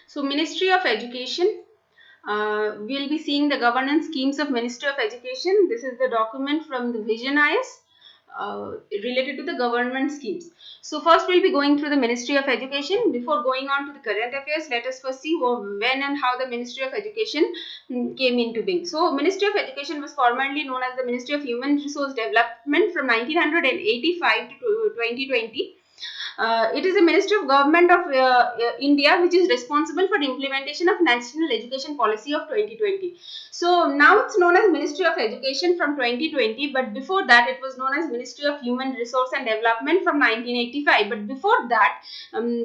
So Ministry of Education, we'll be seeing the governance schemes of Ministry of Education. This is the document from the Vision IAS related to the government schemes. So first we'll be going through the Ministry of Education. Before going on to the current affairs, let us first see when and how the Ministry of Education came into being. So Ministry of Education was formerly known as the Ministry of Human Resource Development from 1985 to 2020. It is a Ministry of Government of India which is responsible for the implementation of National Education Policy of 2020. So now it's known as Ministry of Education from 2020, but before that it was known as Ministry of Human Resource and Development from 1985. But before that,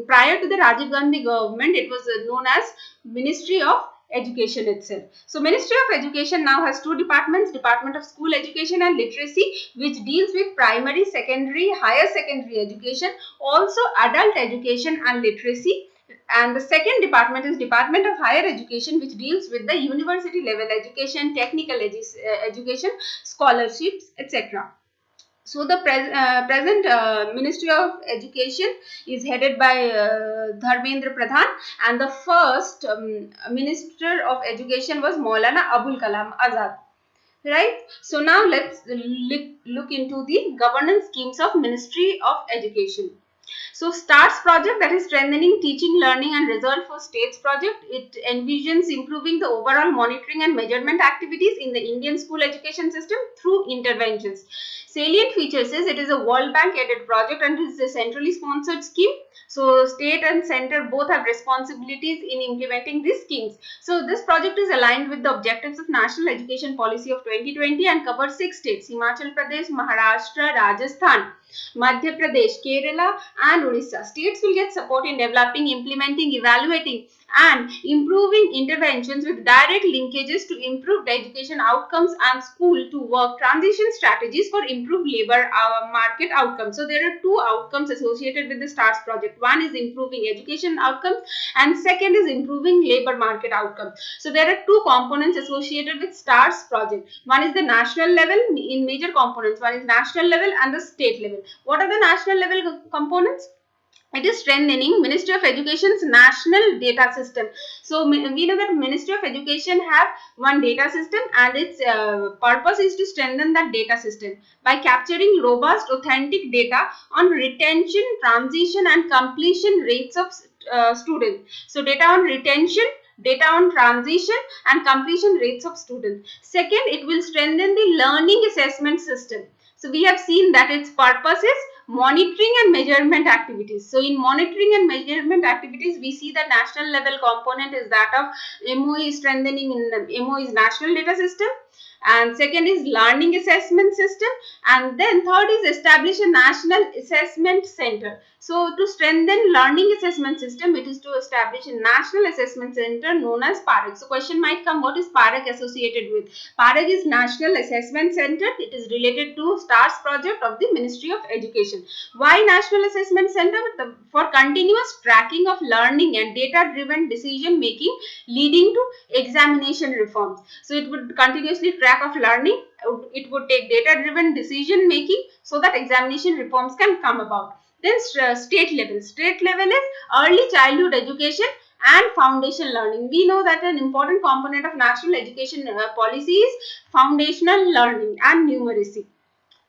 prior to the Rajiv Gandhi government, it was known as Ministry of Education itself. So Ministry of Education now has two departments: Department of School Education and Literacy, which deals with primary, secondary, higher secondary education, also adult education and literacy. And the second department is Department of Higher Education, which deals with the university level education, technical education, scholarships, etc. So the present Ministry of Education is headed by Dharmendra Pradhan, and the first Minister of Education was Maulana Abul Kalam Azad. Right. So now let's look into the governance schemes of Ministry of Education. So STARS project, that is strengthening teaching, learning and result for states project. It envisions improving the overall monitoring and measurement activities in the Indian school education system through interventions. Salient features is it is a World Bank aided project and it is a centrally sponsored scheme. So state and center both have responsibilities in implementing these schemes. So this project is aligned with the objectives of National Education Policy of 2020 and covers 6 states: Himachal Pradesh, Maharashtra, Rajasthan, Madhya Pradesh, Kerala and Odisha. States will get support in developing, implementing, evaluating and improving interventions with direct linkages to improved education outcomes and school to work transition strategies for improved labor market outcomes. So there are two outcomes associated with the STARS project. One is improving education outcomes and second is improving labor market outcomes. So there are two components associated with STARS project. One is the national level in major components. One is national level and the state level. What are the national level components? It is strengthening Ministry of Education's national data system. So we know that Ministry of Education have one data system and its purpose is to strengthen that data system by capturing robust, authentic data on retention, transition and completion rates of students. So data on retention, data on transition and completion rates of students. Second, it will strengthen the learning assessment system. So we have seen that its purpose is monitoring and measurement activities. So in monitoring and measurement activities, we see that national level component is that of MOE strengthening in MOE's national data system, and second is learning assessment system, and then third is establish a national assessment center. So to strengthen learning assessment system, it is to establish a national assessment center known as PARAG. So question might come, what is PARAG associated with? PARAG is National Assessment Center. It is related to STARS project of the Ministry of Education. Why National Assessment Center? For continuous tracking of learning and data driven decision making leading to examination reforms. So it would continuously track of learning. It would take data driven decision making so that examination reforms can come about. Then state level. State level is early childhood education and foundation learning. We know that an important component of national education policy is foundational learning and numeracy.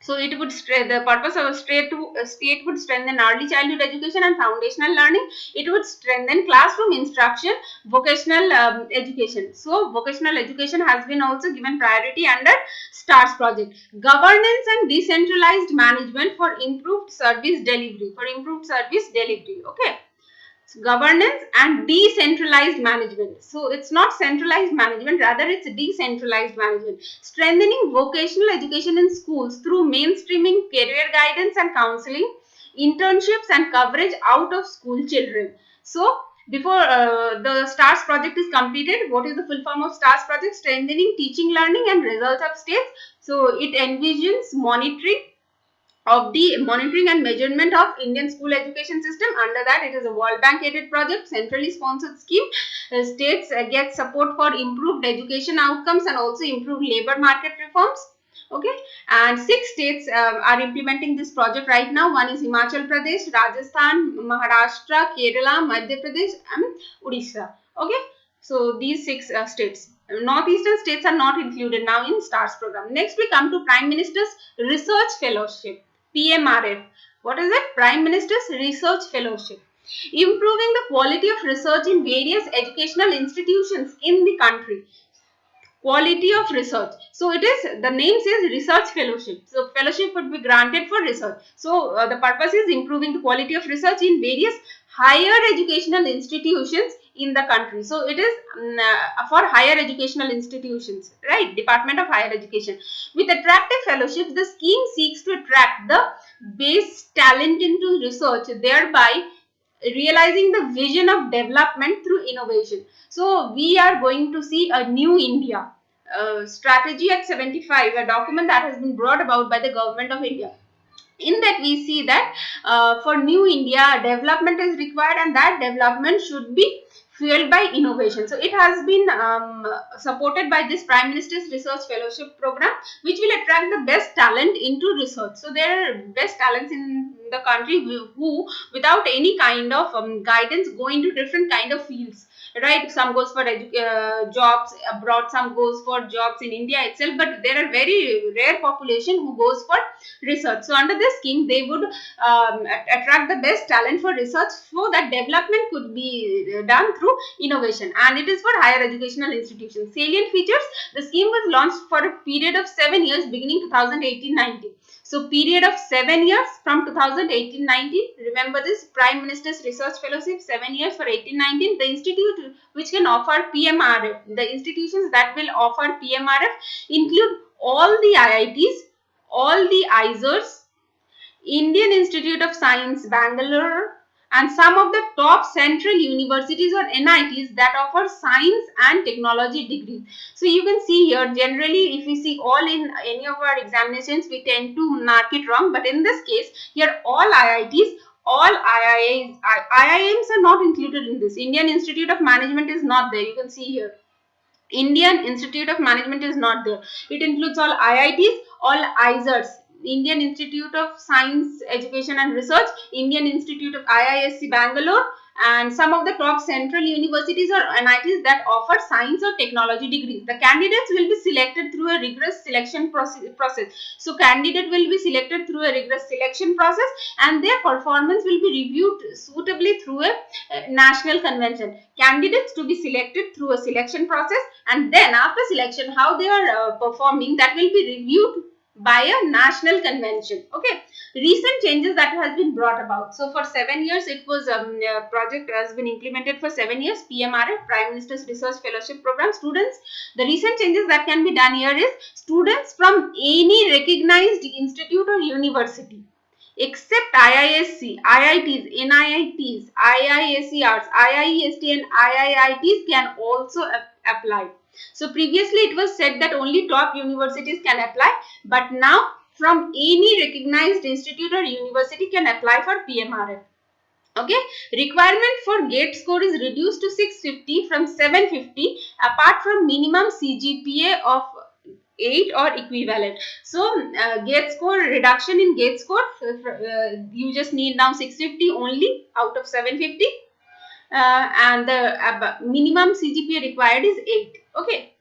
So it would the purpose of a state would strengthen early childhood education and foundational learning. It would strengthen classroom instruction, vocational education. So vocational education has been also given priority under STARS project. Governance and decentralized management for improved service delivery. Okay. So governance and decentralized management. So it's not centralized management, rather it's decentralized management. Strengthening vocational education in schools through mainstreaming career guidance and counseling, internships and coverage out of school children. So before the STARS project is completed, what is the full form of STARS project? Strengthening teaching, learning and results of states. So it envisions monitoring and measurement of Indian school education system. Under that, it is a World Bank aided project, centrally sponsored scheme. States get support for improved education outcomes and also improved labor market reforms. Okay, and 6 states are implementing this project right now. One is Himachal Pradesh, Rajasthan, Maharashtra, Kerala, Madhya Pradesh, and Odisha. Okay, so these 6 states. Northeastern states are not included now in STARS program. Next, we come to Prime Minister's Research Fellowship, PMRF. What is it? Prime Minister's Research Fellowship. Improving the quality of research in various educational institutions in the country. Quality of research. So it is, the name says research fellowship. So fellowship would be granted for research. So the purpose is improving the quality of research in various higher educational institutions in the country. So it is for higher educational institutions, right? Department of Higher Education. With attractive fellowships, the scheme seeks to attract the best talent into research, thereby realizing the vision of development through innovation. So we are going to see a new India strategy at 75, a document that has been brought about by the government of India. In that we see that for new India, development is required, and that development should be fueled by innovation. So it has been supported by this Prime Minister's Research Fellowship program, which will attract the best talent into research. So there are best talents in the country who without any kind of guidance go into different kind of fields, right? Some goes for jobs abroad, some goes for jobs in India itself, but there are very rare population who goes for research. So under this scheme, they would attract the best talent for research, so that development could be done through innovation, and it is for higher educational institutions. Salient features: the scheme was launched for a period of 7 years beginning 2018-19. So period of 7 years from 2018-19. Remember this Prime Minister's Research Fellowship, 7 years for 18-19. The institute which can offer PMRF, the institutions that will offer PMRF include all the IITs, all the IAS, Indian Institute of Science, Bangalore, and some of the top central universities or NITs that offer science and technology degrees. So you can see here, generally if we see all in any of our examinations, we tend to mark it wrong, but in this case, here all IITs, all IIMs are not included in this. Indian Institute of Management is not there. You can see here, Indian Institute of Management is not there. It includes all IITs, all ISRs, Indian Institute of Science, Education and Research, Indian Institute of IISc Bangalore, and some of the top central universities or NITs that offer science or technology degrees. The candidates will be selected through a rigorous selection process. So candidate will be selected through a rigorous selection process, and their performance will be reviewed suitably through a national convention. Candidates to be selected through a selection process, and then after selection, how they are performing, that will be reviewed by a national convention. Okay, recent changes that has been brought about. So for 7 years, it was project has been implemented for 7 years, PMRF, Prime Minister's Research Fellowship Program. Students, the recent changes that can be done here is, students from any recognized institute or university except IISc, IITs, NIITs, IISERs, IIEST and IIITs can also apply. So previously it was said that only top universities can apply, but now from any recognized institute or university can apply for PMRF. Okay, requirement for GATE score is reduced to 650 from 750, apart from minimum CGPA of 8 or equivalent. So GATE score, reduction in GATE score, you just need now 650 only out of 750, and the minimum CGPA required is 8. Okay.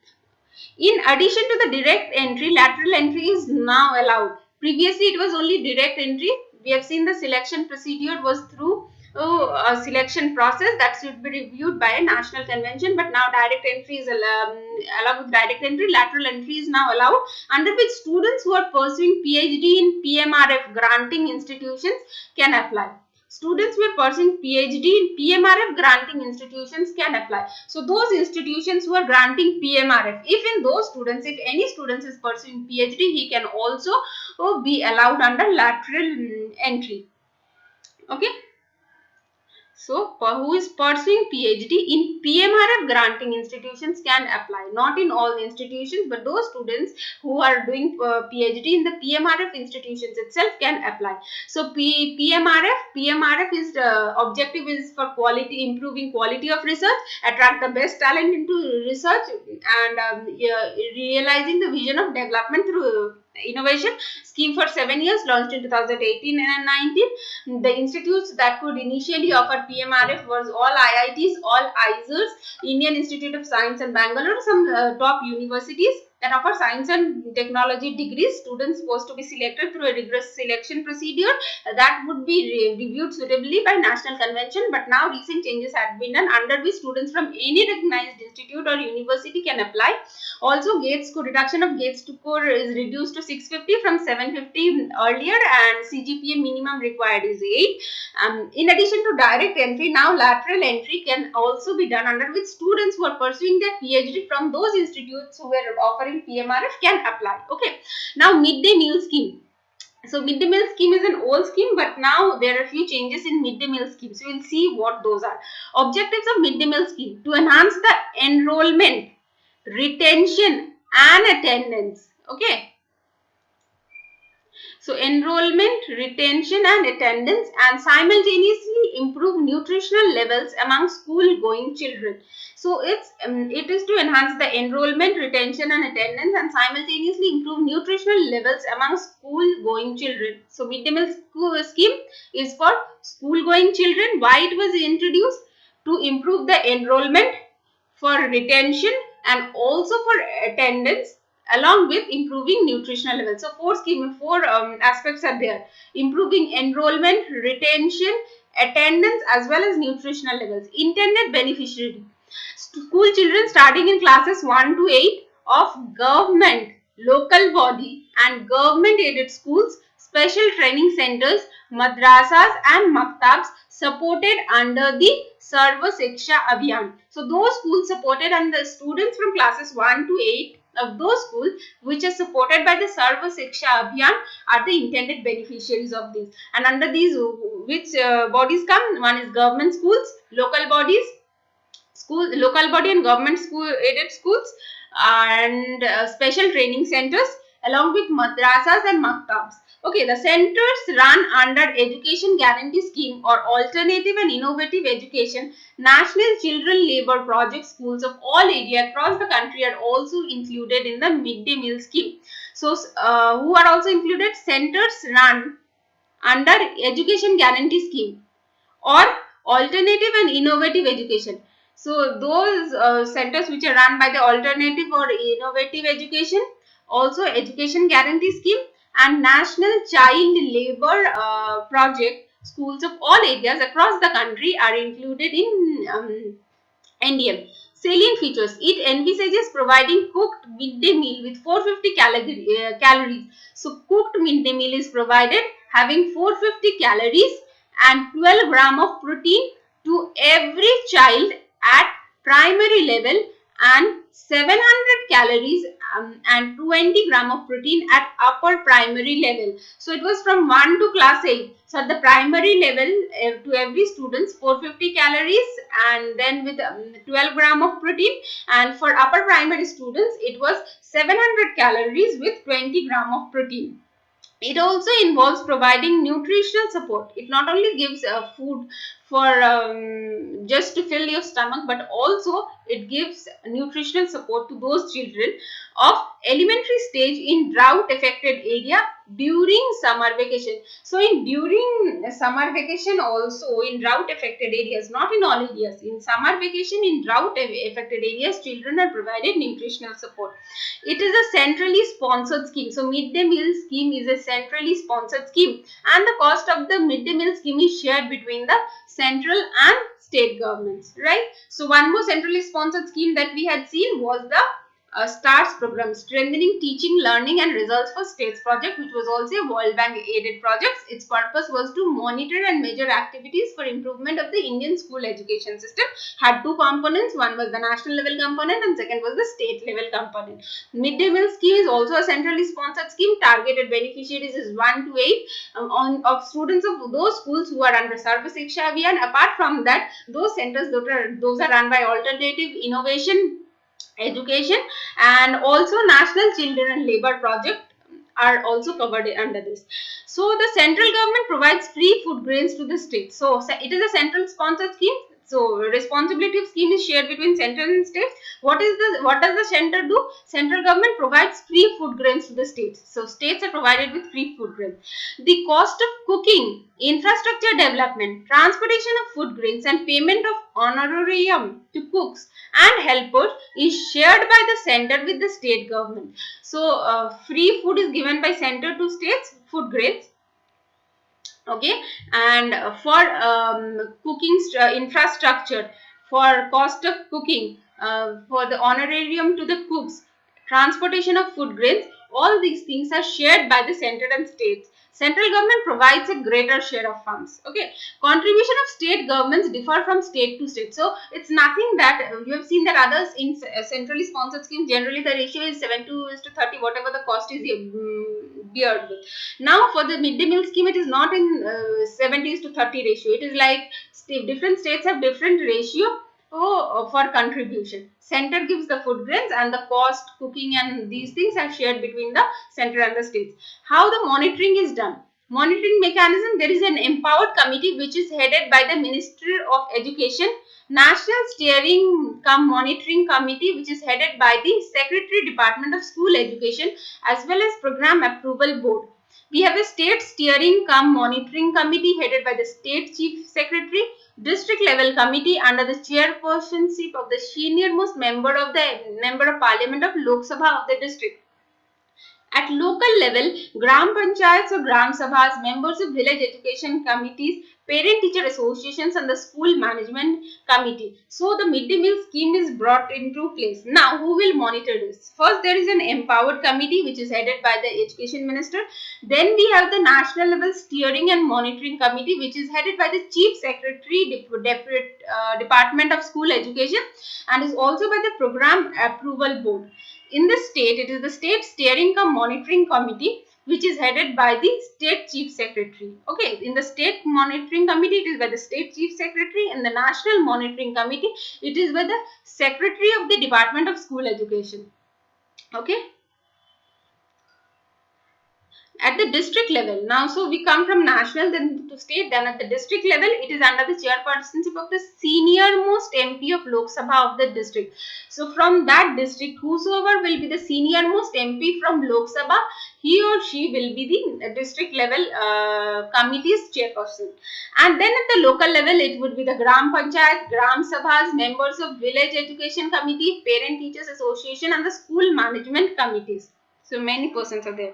In addition to the direct entry, lateral entry is now allowed. Previously, it was only direct entry. We have seen the selection procedure was through a selection process that should be reviewed by a national convention, but now direct entry is allowed. With direct entry, lateral entry is now allowed, under which students who are pursuing PhD in PMRF granting institutions can apply. Students who are pursuing PhD in PMRF granting institutions can apply. So those institutions who are granting PMRF, if in those students, if any students is pursuing PhD, he can also be allowed under lateral entry. Okay. So, who is pursuing PhD in PMRF granting institutions can apply. Not in all institutions, but those students who are doing PhD in the PMRF institutions itself can apply. So, PMRF is the objective is for quality, improving quality of research, attract the best talent into research, and realizing the vision of development through innovation scheme for 7 years, launched in 2018 and 19. The institutes that could initially offer PMRF was all IITs, all ISERs, Indian Institute of Science and Bangalore, some top universities that offer science and technology degrees. Students supposed to be selected through a rigorous selection procedure that would be reviewed suitably by national convention. But now recent changes have been done, under which students from any recognized institute or university can apply. Also, reduction of gates to core is reduced to 650 from 750 earlier, and CGPA minimum required is 8. In addition to direct entry, now lateral entry can also be done, under which students who are pursuing their PhD from those institutes who were offering PMRF can apply. Okay. Now, midday meal scheme. So midday meal scheme is an old scheme, but now there are a few changes in midday meal scheme. So we'll see what those are. Objectives of midday meal scheme: to enhance the enrollment, retention and attendance. Okay. So enrollment, retention and attendance, and simultaneously improve nutritional levels among school going children. So it is to enhance the enrollment, retention and attendance, and simultaneously improve nutritional levels among school going children. So midday meal scheme is for school going children. Why it was introduced? To improve the enrollment, for retention and also for attendance, along with improving nutritional levels. So four aspects are there: improving enrollment, retention, attendance as well as nutritional levels. Intended beneficiary: school children starting in classes 1 to 8 of government, local body and government aided schools, special training centers, madrasas and maktabs supported under the Sarva Shiksha Abhiyan. So those schools supported, and the students from classes 1 to 8 of those schools which are supported by the Sarva Shiksha Abhiyan are the intended beneficiaries of this. And under these, which bodies come? One is government schools, local bodies, local body and government school aided schools, and special training centers, along with madrasas and maktabs. Okay, the centers run under Education Guarantee Scheme or Alternative and Innovative Education. National Children Labour Project schools of all areas across the country are also included in the midday meal scheme. So, who are also included? Centers run under Education Guarantee Scheme or Alternative and Innovative Education. So those centers which are run by the Alternative or Innovative Education, also Education Guarantee Scheme and National Child Labour Project schools of all areas across the country are included in Indian. Salient features: it envisages providing cooked midday meal with 450 calories. So cooked midday meal is provided having 450 calories and 12 gram of protein to every child at primary level, and 700 calories and 20 gram of protein at upper primary level. So it was from 1 to class 8. So at the primary level, to every student 450 calories and then with 12 gram of protein, and for upper primary students it was 700 calories with 20 gram of protein. It also involves providing nutritional support. It not only gives food for just to fill your stomach, but also it gives nutritional support to those children of elementary stage in drought affected area during summer vacation. So during summer vacation, also in drought affected areas, not in all areas, in summer vacation in drought affected areas, children are provided nutritional support. It is a centrally sponsored scheme. So midday meal scheme is a centrally sponsored scheme, and the cost of the midday meal scheme is shared between the central and state governments, right? So one more centrally sponsored scheme that we had seen was the STARS program, Strengthening Teaching, Learning and Results for States project, which was also a World Bank aided project. Its purpose was to monitor and measure activities for improvement of the Indian school education system. Had two components: one was the national level component and second was the state level component. Midday meal scheme is also a centrally sponsored scheme. Targeted beneficiaries is 1 to 8 of students of those schools who are under Sarva Shiksha Abhiyan. Apart from that, those centers, those are run by Alternative Innovation Education and also National Children and Labour Project are also covered under this. So the central government provides free food grains to the state. So it is a central sponsored scheme. So responsibility of scheme is shared between central and states. What does the center do? Central government provides free food grains to the states. So states are provided with free food grains. The cost of cooking, infrastructure development, transportation of food grains and payment of honorarium to cooks and helpers is shared by the center with the state government. So free food is given by center to states, food grains. Okay, and for cooking infrastructure, for cost of cooking, for the honorarium to the cooks, transportation of food grains, all these things are shared by the center and states. Central government provides a greater share of funds. Okay, contribution of state governments differ from state to state. So it's nothing that you have seen that others in centrally sponsored schemes, generally the ratio is 7:30, whatever the cost is beared with. Now for the midday meal scheme, it is not in 70:30 ratio. It is like different states have different ratio for contribution. Center gives the food grains and the cost, cooking and these things are shared between the center and the states. How the monitoring is done? Monitoring mechanism, there is an empowered committee which is headed by the Ministry of Education, National Steering cum Monitoring Committee which is headed by the Secretary Department of School Education as well as Program Approval Board. We have a state steering cum monitoring committee headed by the state chief secretary, district level committee under the chairpersonship of the senior-most member of parliament of Lok Sabha of the district. At local level, Gram Panchayats or Gram Sabhas, members of village education committees, parent teacher associations and the school management committee. So the midday meal scheme is brought into place. Now who will monitor this? First there is an empowered committee which is headed by the education minister. Then we have the national level steering and monitoring committee which is headed by the chief secretary, department of school education and is also by the program approval board. In the state, it is the state steering cum monitoring committee which is headed by the state chief secretary. Okay, in the state monitoring committee, it is by the state chief secretary. In the national monitoring committee, it is by the secretary of the Department of School Education. Okay. At the district level, now so we come from national then to state, then at the district level it is under the chairpersonship of the senior most MP of Lok Sabha of the district. So from that district, whosoever will be the senior most MP from Lok Sabha, he or she will be the district level committee's chairperson. And then at the local level it would be the Gram Panchayat, Gram Sabhas, members of village education committee, parent teachers association and the school management committees. So many persons are there.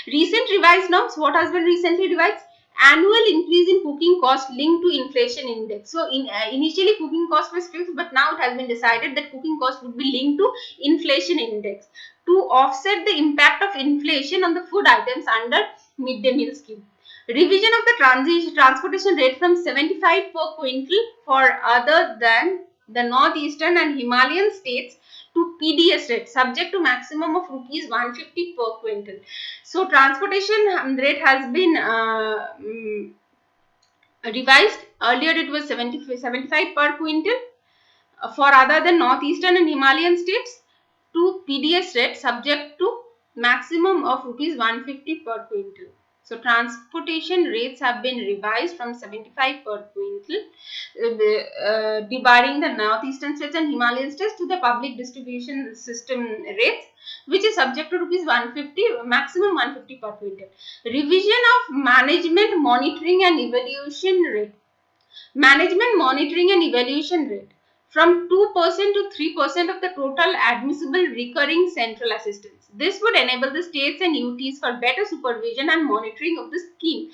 Recent revised norms. What has been recently revised? Annual increase in cooking cost linked to inflation index. So initially cooking cost was fixed, but now it has been decided that cooking cost would be linked to inflation index to offset the impact of inflation on the food items under midday meal scheme. Revision of the transportation rate from 75 per quintal for other than the northeastern and Himalayan states to PDS rate subject to maximum of rupees 150 per quintal. So transportation rate has been revised. Earlier it was 75 per quintal for other than northeastern and Himalayan states to PDS rate subject to maximum of rupees 150 per quintal. So transportation rates have been revised from 75 per quintal, debarring the northeastern states and Himalayan states to the public distribution system rates, which is subject to rupees 150, maximum 150 per quintal. Revision of management monitoring and evaluation rate. Management monitoring and evaluation rate from 2% to 3% of the total admissible recurring central assistance. This would enable the states and UTs for better supervision and monitoring of the scheme.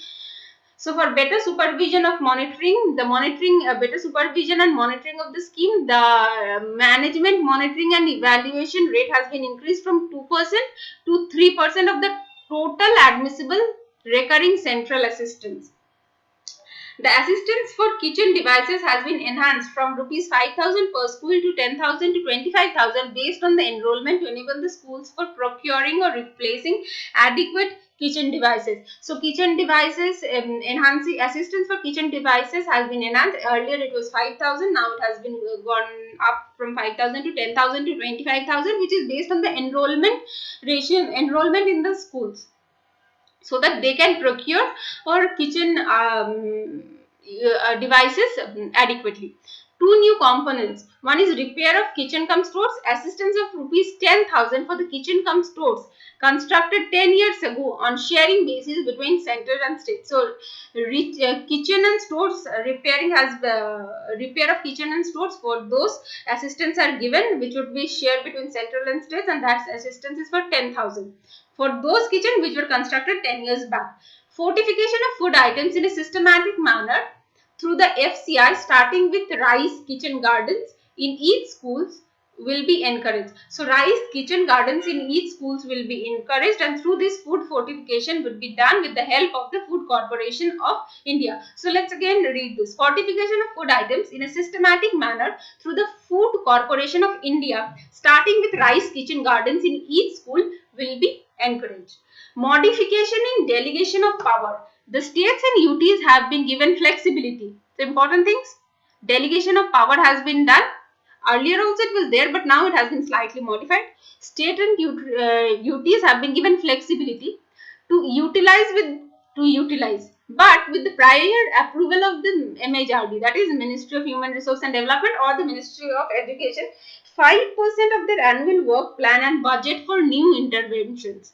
So for better supervision of monitoring, better supervision and monitoring of the scheme, the management monitoring and evaluation rate has been increased from 2% to 3% of the total admissible recurring central assistance. The assistance for kitchen devices has been enhanced from rupees 5,000 per school to 10,000 to 25,000 based on the enrollment to enable the schools for procuring or replacing adequate kitchen devices. So kitchen devices, enhancing assistance for kitchen devices has been enhanced. Earlier it was 5,000, now it has been gone up from 5,000 to 10,000 to 25,000, which is based on the enrollment ratio, enrollment in the schools, so that they can procure or kitchen devices adequately. To two new components. One is repair of kitchen cum stores, assistance of rupees 10,000 for the kitchen cum stores constructed 10 years ago on sharing basis between center and state. So, kitchen and stores repairing has repair of kitchen and stores, for those assistance are given, which would be shared between central and states, and that assistance is for 10,000 for those kitchen which were constructed 10 years back. Fortification of food items in a systematic manner through the FCI, starting with rice kitchen gardens in each schools will be encouraged. So, rice kitchen gardens in each schools will be encouraged, and through this food fortification would be done with the help of the Food Corporation of India. So, let's again read this. Fortification of food items in a systematic manner through the Food Corporation of India, starting with rice kitchen gardens in each school will be encouraged. Modification in delegation of power. The states and UTs have been given flexibility. The important things, delegation of power has been done. Earlier also it was there, but now it has been slightly modified. State and UTs have been given flexibility to utilize, but with the prior approval of the MHRD, that is Ministry of Human Resource and Development or the Ministry of Education, 5% of their annual work plan and budget for new interventions.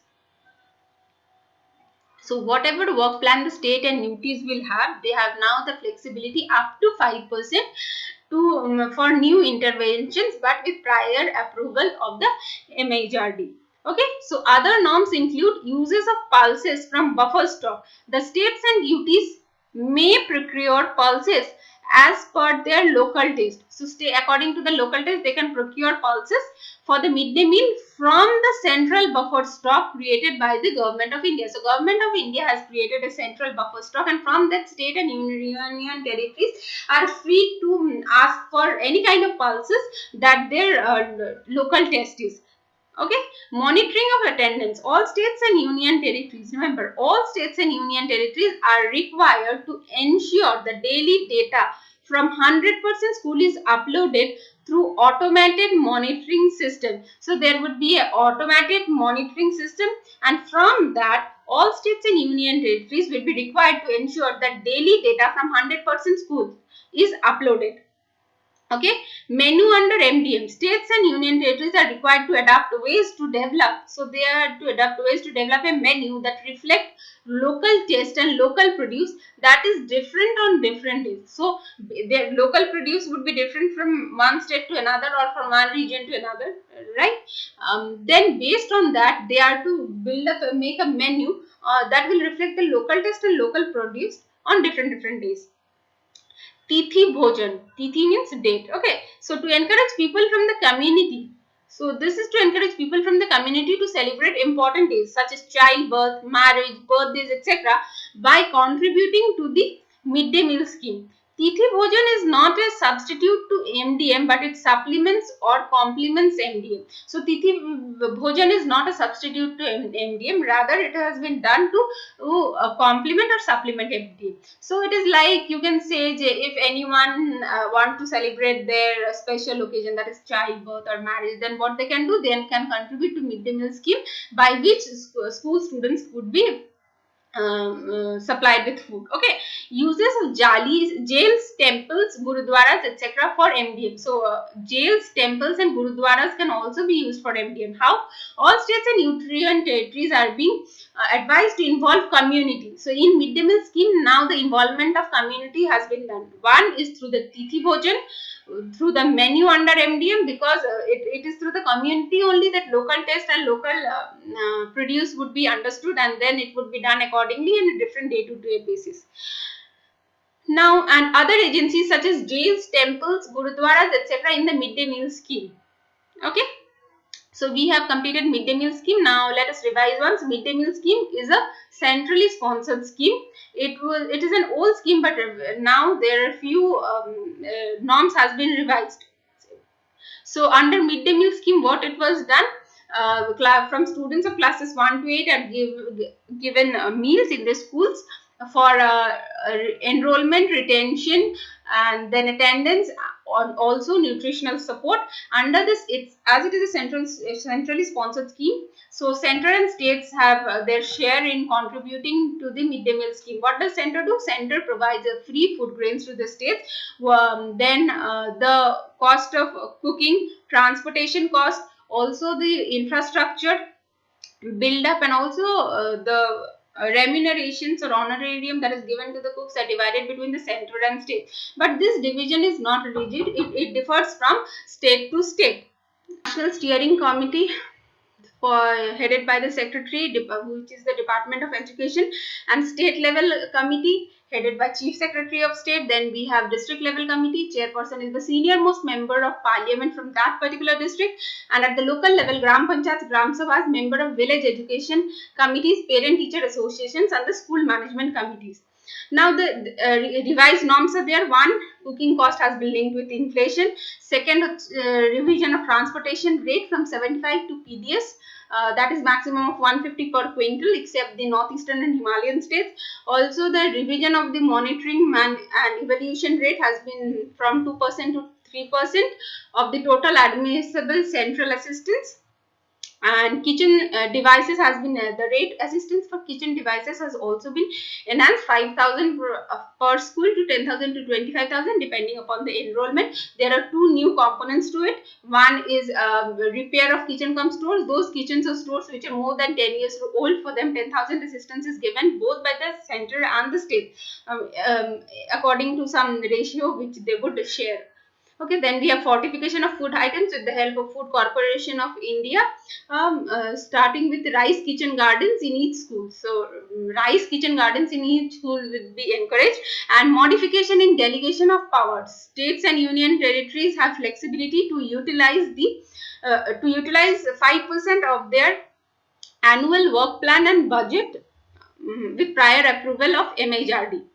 So whatever work plan the state and UTs will have, they have now the flexibility up to 5% to for new interventions, but with prior approval of the MHRD. Okay, so other norms include uses of pulses from buffer stock. The states and UTs may procure pulses as per their local taste. So, according to the local taste, they can procure pulses for the midday meal from the central buffer stock created by the Government of India. So, Government of India has created a central buffer stock, and from that state and union territories are free to ask for any kind of pulses that their local taste is. Okay, monitoring of attendance. All states and union territories, remember, all states and union territories are required to ensure the daily data from 100% school is uploaded through automated monitoring system. So, there would be an automated monitoring system, and from that all states and union territories will be required to ensure that daily data from 100% schools is uploaded. Okay, menu under MDM. States and union territories are required to adapt ways to develop. So, they are to adapt ways to develop a menu that reflect local taste and local produce that is different on different days. So, their local produce would be different from one state to another or from one region to another, right? Then based on that, they are to make a menu that will reflect the local taste and local produce on different days. Tithi Bhojan. Tithi means date. Okay. So, to encourage people from the community. So, this is to encourage people from the community to celebrate important days such as childbirth, marriage, birthdays, etc. by contributing to the midday meal scheme. Tithi Bhojan is not a substitute to MDM, but it supplements or complements MDM. So, Tithi Bhojan is not a substitute to MDM, rather it has been done to complement or supplement MDM. So, it is like you can say if anyone want to celebrate their special occasion, that is childbirth or marriage, then what they can do, they can contribute to midday meal scheme by which school students could be supplied with food. Okay, uses of jails, temples, gurudwaras, etc. for MDM. So, jails, temples, and gurudwaras can also be used for MDM. How? All states and union territories are being advised to involve community. So, in midday meal scheme, now the involvement of community has been done. One is through the Tithi Bhojan, through the menu under MDM, because it is through the community only that local taste and local produce would be understood, and then it would be done accordingly in a different day-to-day basis. Now, and other agencies such as jails, temples, gurudwaras, etc. in the midday meal scheme. Okay. So, we have completed midday meal scheme. Now, let us revise once. Midday meal scheme is a centrally sponsored scheme. It is an old scheme, but now there are few norms has been revised. So, under midday meal scheme, what it was done, from students of classes 1 to 8 are given meals in the schools for enrollment, retention, and then attendance, on also nutritional support. Under this, as it is a centrally sponsored scheme, so center and states have their share in contributing to the midday meal scheme. What does center do? Center provides free food grains to the states. Then the cost of cooking, transportation cost, also the infrastructure build up, and also the remunerations or honorarium that is given to the cooks are divided between the center and state. But this division is not rigid, it differs from state to state. National Steering Committee, headed by the secretary, which is the Department of Education, and state level committee headed by Chief Secretary of State. Then we have district level committee. Chairperson is the senior most member of parliament from that particular district. And at the local level, Gram Panchayats, Gram Sabhas, member of village education committees, parent teacher associations, and the school management committees. Now the revised norms are there. One, cooking cost has been linked with inflation. Second, revision of transportation rate from 75 to PDS. That is maximum of 150 per quintal, except the northeastern and Himalayan states. Also, the revision of the monitoring and evaluation rate has been from 2% to 3% of the total admissible central assistance. And kitchen devices has been the rate assistance for kitchen devices has also been enhanced, 5,000 per school to 10,000 to 25,000 depending upon the enrollment. There are two new components to it. One is repair of kitchen cum stores. Those kitchens or stores which are more than 10 years old, for them 10,000 assistance is given both by the center and the state according to some ratio which they would share. Okay, then we have fortification of food items with the help of Food Corporation of India, starting with rice kitchen gardens in each school. So, rice kitchen gardens in each school will be encouraged, and modification in delegation of powers. States and union territories have flexibility to utilize 5% of their annual work plan and budget with prior approval of MHRD.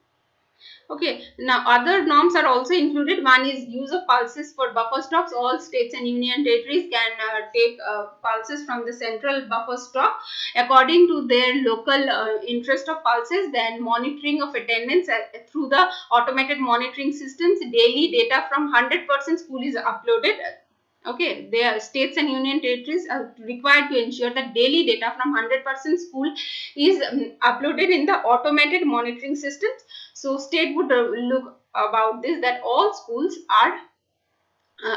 Okay, now other norms are also included. One is use of pulses for buffer stocks. All states and union territories can take pulses from the central buffer stock according to their local interest of pulses. Then monitoring of attendance through the automated monitoring systems. Daily data from 100% school is uploaded. Okay, their states and union territories are required to ensure that daily data from 100% school is uploaded in the automated monitoring systems. So, state would look about this, that all schools are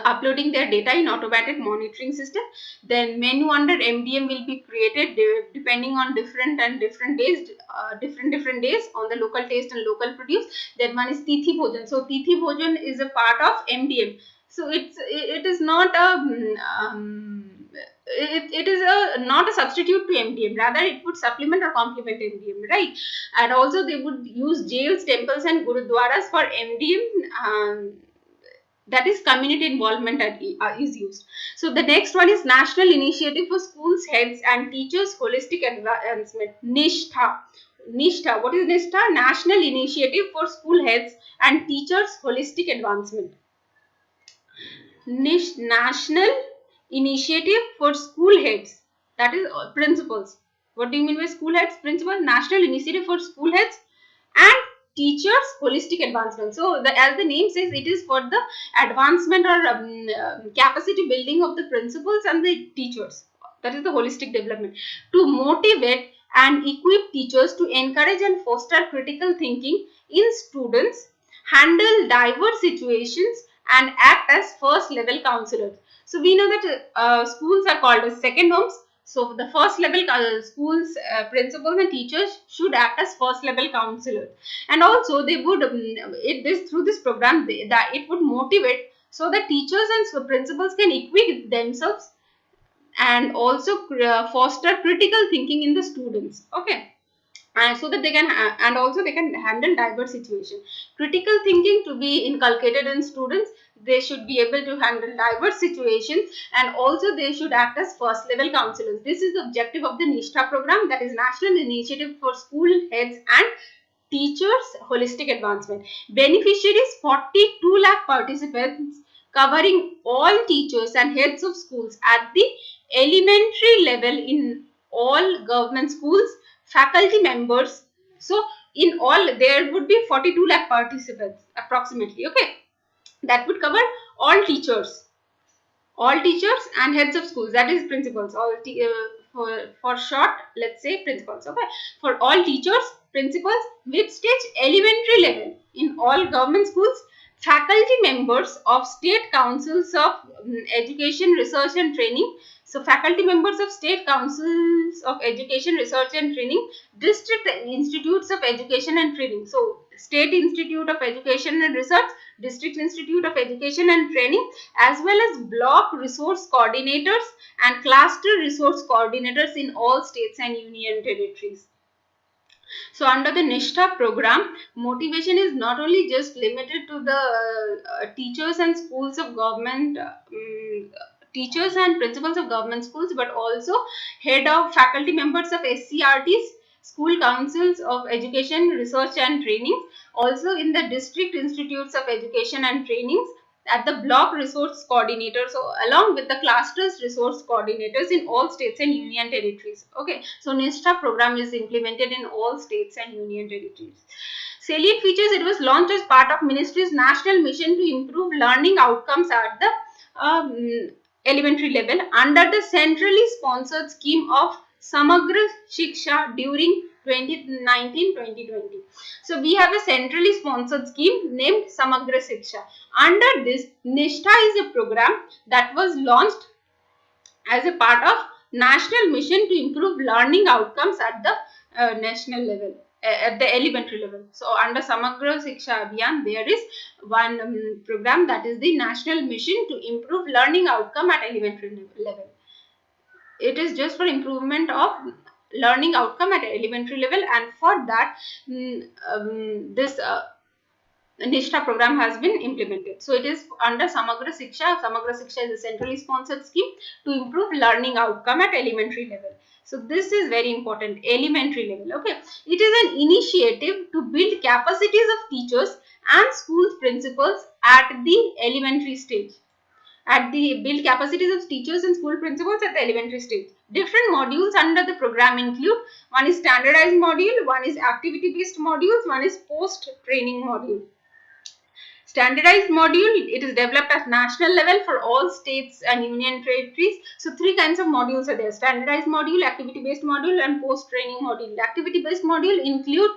uploading their data in automated monitoring system. Then menu under MDM will be created depending on different days, different days on the local taste and local produce. Then one is Tithi Bhojan. So, Tithi Bhojan is a part of MDM. So it is not a it is not a substitute to MDM. Rather, it would supplement or complement MDM, right? And also they would use jails, temples, and gurudwaras for MDM. That is community involvement is used. So the next one is National Initiative for Schools, Heads, and Teachers Holistic Advancement. NIShtha. NIShtha. What is NIShtha? National Initiative for School Heads and Teachers Holistic Advancement. National Initiative for School Heads, that is principals. What do you mean by school heads? Principal. National Initiative for School Heads and Teachers Holistic Advancement. So, as the name says, it is for the advancement or capacity building of the principals and the teachers. That is the holistic development. To motivate and equip teachers to encourage and foster critical thinking in students, handle diverse situations, and act as first level counselors. So, we know that schools are called as second homes. So, the first level schools principals and teachers should act as first level counselors. And also they would through this program it would motivate so that teachers and principals can equip themselves and also foster critical thinking in the students. Okay. And so that they can and also they can handle diverse situations. Critical thinking to be inculcated in students. They should be able to handle diverse situations, and also they should act as first level counselors. This is the objective of the NIShtha program, that is National Initiative for School Heads and Teachers Holistic Advancement. Beneficiaries 42 lakh participants covering all teachers and heads of schools at the elementary level in all government schools, faculty members. So, in all there would be 42 lakh participants approximately. Okay, that would cover all teachers and heads of schools, that is principals, for short, let's say principals. Okay, for all teachers, principals with stage elementary level in all government schools, faculty members of state councils of education, research and training. So faculty members of state councils of education, research and training, district institutes of education and training. So state institute of education and research, district institute of education and training, as well as block resource coordinators and cluster resource coordinators in all states and union territories. So under the Nishtha program, motivation is not only just limited to the teachers and schools of government, teachers and principals of government schools, but also head of faculty members of SCRTs, school councils of education, research and training, also in the district institutes of education and trainings, at the block resource coordinators, so along with the clusters resource coordinators in all states and union territories. Okay, so Nishtha program is implemented in all states and union territories. Salient features: it was launched as part of Ministry's national mission to improve learning outcomes at the elementary level under the centrally sponsored scheme of Samagra Shiksha during 2019-2020. So we have a centrally sponsored scheme named Samagra Shiksha. Under this, Nishtha is a program that was launched as a part of national mission to improve learning outcomes at the national level, at the elementary level. So under Samagra Shiksha Abhiyan, there is one program, that is the national mission to improve learning outcome at elementary level. It is just for improvement of learning outcome at elementary level, and for that this Nishtha program has been implemented. So it is under Samagra Shiksha. Samagra Shiksha is a centrally sponsored scheme to improve learning outcome at elementary level. So this is very important, elementary level. Okay, it is an initiative to build capacities of teachers and school principals at the elementary stage. Build capacities of teachers and school principals at the elementary stage. Different modules under the program include: one is standardized module, one is activity based modules, one is post training module. Standardized module, it is developed at national level for all states and union territories. So three kinds of modules are there: standardized module, activity based module and post training module. The activity based module include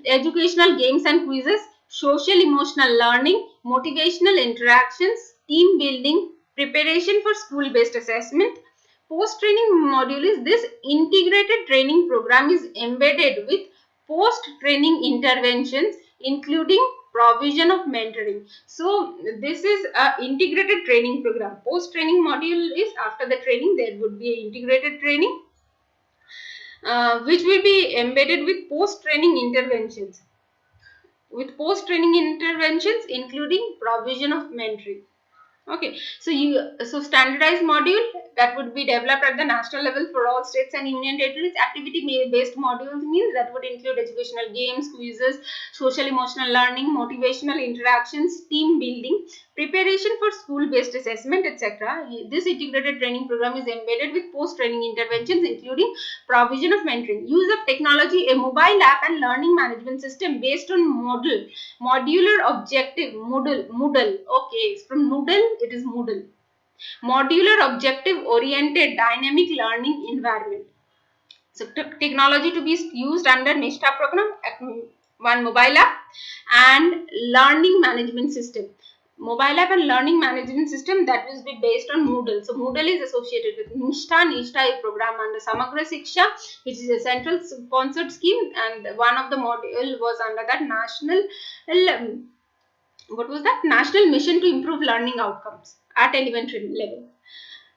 educational games and quizzes, social emotional learning, motivational interactions, team building, preparation for school based assessment. Post training module is: this integrated training program is embedded with post training interventions including provision of mentoring. So this is a integrated training program. Post training module is after the training there would be an integrated training which will be embedded with post training interventions. With post training interventions including provision of mentoring. Okay, so standardized module that would be developed at the national level for all states and union territories. Activity based modules means that would include educational games, quizzes, social emotional learning, motivational interactions, team building, preparation for school based assessment, etc. This integrated training program is embedded with post training interventions including provision of mentoring. Use of technology: a mobile app and learning management system based on modular objective, Moodle. Okay, it's from Noodle, it is Moodle. Modular objective oriented dynamic learning environment. So technology to be used under Nishtha program: one mobile app and learning management system. Mobile app and learning management system that will be based on Moodle. So Moodle is associated with Nishtha. Nishtha is program under Samagra Shiksha, which is a central sponsored scheme, and one of the module was under that national national mission to improve learning outcomes at elementary level.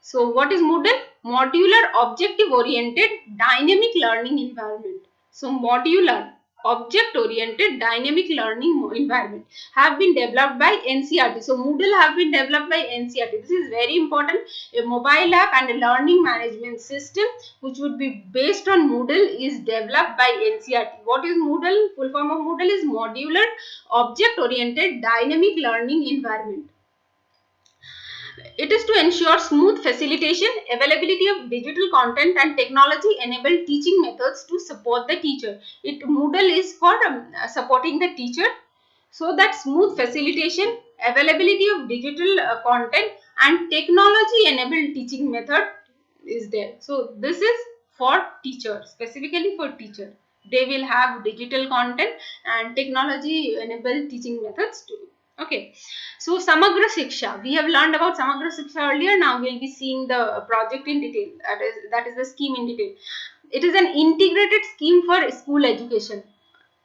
So what is Moodle? Modular objective oriented dynamic learning environment. So modular object oriented dynamic learning environment have been developed by NCERT. So Moodle have been developed by NCERT. This is very important. A mobile app and a learning management system which would be based on Moodle is developed by NCERT. What is Moodle? Full form of Moodle is modular object oriented dynamic learning environment. It is to ensure smooth facilitation, availability of digital content and technology-enabled teaching methods to support the teacher. Moodle is for supporting the teacher, so that smooth facilitation, availability of digital content and technology-enabled teaching method is there. So this is for teachers, specifically for teacher. They will have digital content and technology-enabled teaching methods too. Okay, so Samagra Shiksha. We have learned about Samagra Shiksha earlier. Now we will be seeing the project in detail. That is the scheme in detail. It is an integrated scheme for school education.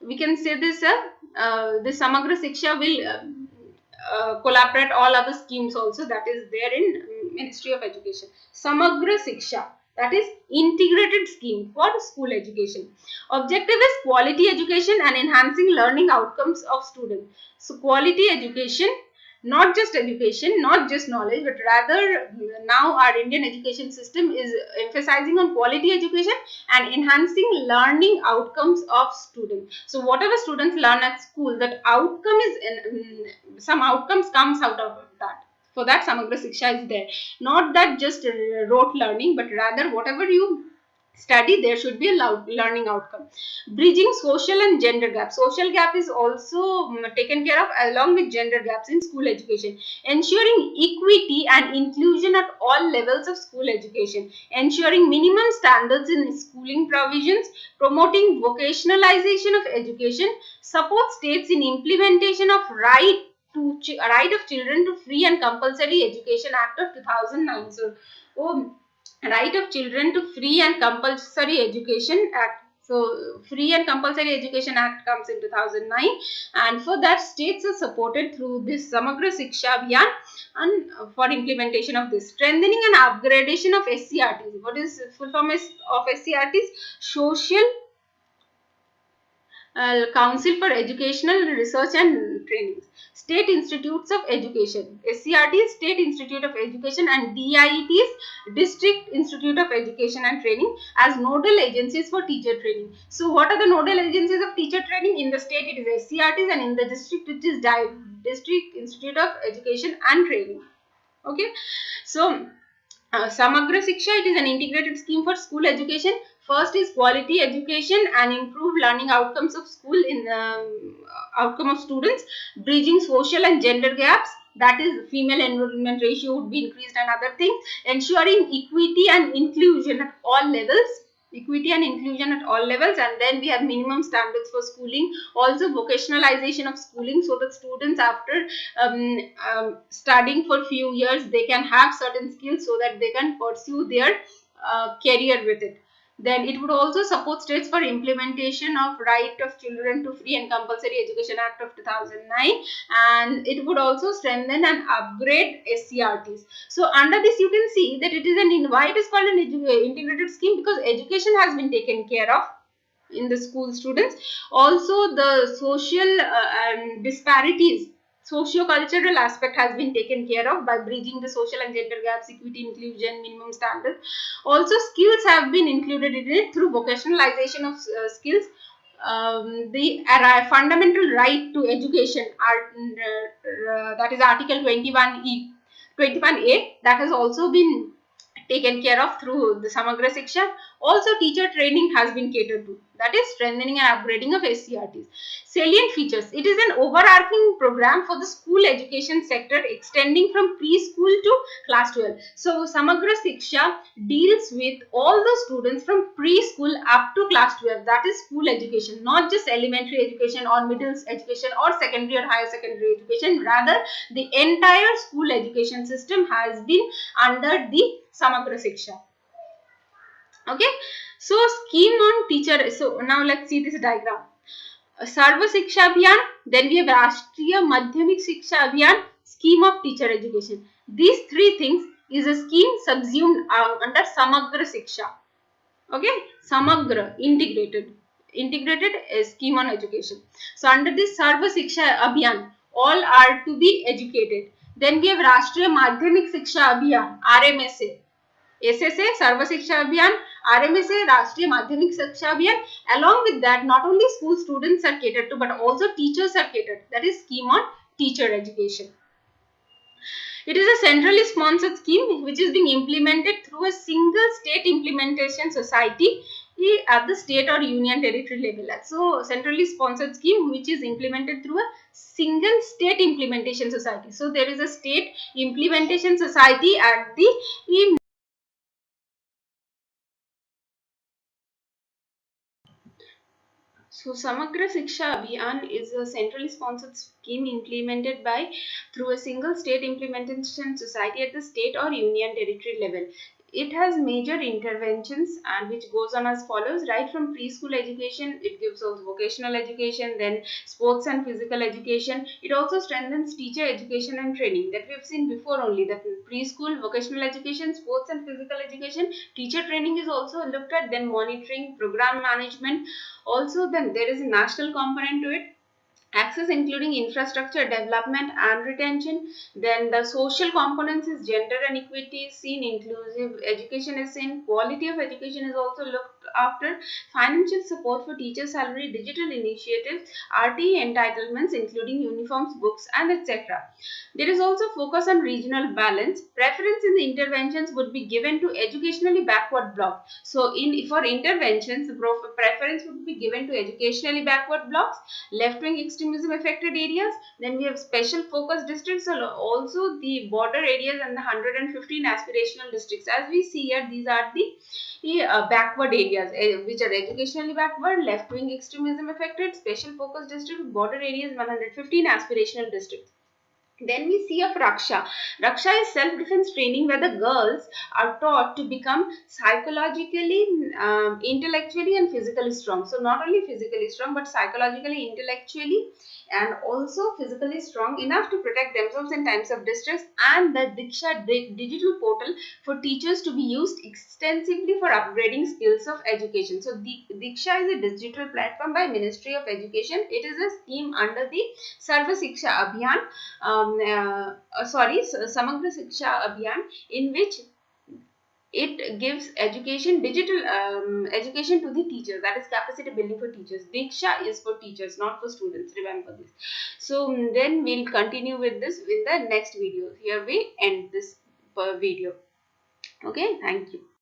We can say this. This Samagra Shiksha will collaborate all other schemes also that is there in Ministry of Education. Samagra Shiksha, that is integrated scheme for school education. Objective is quality education and enhancing learning outcomes of students. So quality education, not just education, not just knowledge, but rather now our Indian education system is emphasizing on quality education and enhancing learning outcomes of students. So whatever students learn at school, that outcome is some outcomes comes out of that. For that, Samagra Shiksha is there. Not that just rote learning, but rather whatever you study, there should be a learning outcome. Bridging social and gender gap. Social gap is also taken care of along with gender gaps in school education. Ensuring equity and inclusion at all levels of school education. Ensuring minimum standards in schooling provisions. Promoting vocationalization of education. Support states in implementation of right of children to free and compulsory education act of 2009. So, right of children to free and compulsory education act. So free and compulsory education act comes in 2009, and for that states are supported through this Samagra Shiksha Abhiyan and for implementation of this. Strengthening and upgradation of SCRTs. What is full form of SCRTs? Social Council for Educational Research and Training. State Institutes of Education. SCRT is State Institute of Education and DIET is District Institute of Education and Training as nodal agencies for teacher training. So what are the nodal agencies of teacher training? In the state it is SCRTs and in the district it is District Institute of Education and Training. Okay. So Samagra Shiksha, it is an integrated scheme for school education. First is quality education and improve learning outcomes of school in outcome of students. Bridging social and gender gaps, that is female enrollment ratio would be increased and other things. Ensuring equity and inclusion at all levels. Equity and inclusion at all levels, and then we have minimum standards for schooling. Also vocationalization of schooling, so that students after studying for few years they can have certain skills so that they can pursue their career with it. Then it would also support states for implementation of right of children to free and compulsory education act of 2009, and it would also strengthen and upgrade SCRTs. So under this you can see that it is why it is called an integrated scheme, because education has been taken care of in the school students. Also the social and disparities, socio-cultural aspect has been taken care of by bridging the social and gender gaps, equity, inclusion, minimum standards. Also skills have been included in it through vocationalization of skills. The fundamental right to education that is article 21E 21A, that has also been taken care of through the Samagra Shiksha. Also teacher training has been catered to, that is strengthening and upgrading of SCRTs. Salient features, it is an overarching program for the school education sector extending from preschool to class 12. So Samagra Shiksha deals with all the students from preschool up to class 12, that is school education, not just elementary education or middle education or secondary or higher secondary education. Rather the entire school education system has been under the Samagra Shiksha. Okay, so scheme on teacher. So now let's see this diagram. Sarva Shiksha Abhiyan, then we have Rashtriya Madhyamik Shiksha Abhiyan, scheme of teacher education. These three things is a scheme subsumed under Samagra Shiksha. Okay, Samagra, integrated scheme on education. So under this Sarva Shiksha Abhiyan, all are to be educated. Then we have Rashtriya Madhyamik Shiksha Abhiyan, RMSA. SSA, Sarva Shiksha Abhiyan, RMSA, Rashtriya Madhyamik Shiksha Abhiyan. Along with that, not only school students are catered to, but also teachers are catered. That is scheme on teacher education. It is a centrally sponsored scheme which is being implemented through a single state implementation society at the state or union territory level. So, centrally sponsored scheme which is implemented through a single state implementation society. So, there is a state implementation society at the So, Samagra Shiksha Abhiyan is a centrally sponsored scheme implemented by through a single state implementation society at the state or union territory level. It has major interventions and which goes on as follows. Right from preschool education, it gives us vocational education, then sports and physical education. It also strengthens teacher education and training that we have seen before only, that preschool, vocational education, sports and physical education, teacher training is also looked at, then monitoring, program management. Also, then there is a national component to it, access including infrastructure development and retention. Then the social components is gender and equity is seen, inclusive education is seen, quality of education is also looked after, financial support for teacher salary, digital initiatives, RTE entitlements including uniforms, books and etc. There is also focus on regional balance. Preference in the interventions would be given to educationally backward blocks. So, for interventions, preference would be given to educationally backward blocks, left-wing extremism affected areas. Then we have special focus districts, also the border areas and the 115 aspirational districts. As we see here, these are the backward areas which are educationally backward, left-wing extremism affected, special focus district, border areas, 115 aspirational districts. Then we see of Raksha. Raksha is self-defense training where the girls are taught to become psychologically, intellectually and physically strong. So not only physically strong but psychologically, intellectually and also physically strong enough to protect themselves in times of distress, and the Diksha digital portal for teachers to be used extensively for upgrading skills of education. So Diksha is a digital platform by Ministry of Education. It is a scheme under the Sarva Shiksha Abhiyan, Samagra Shiksha Abhiyan, in which it gives education, digital education to the teachers, that is capacity building for teachers. Diksha is for teachers, not for students, remember this. So then we'll continue with this in the next video. Here we end this video. Okay, thank you.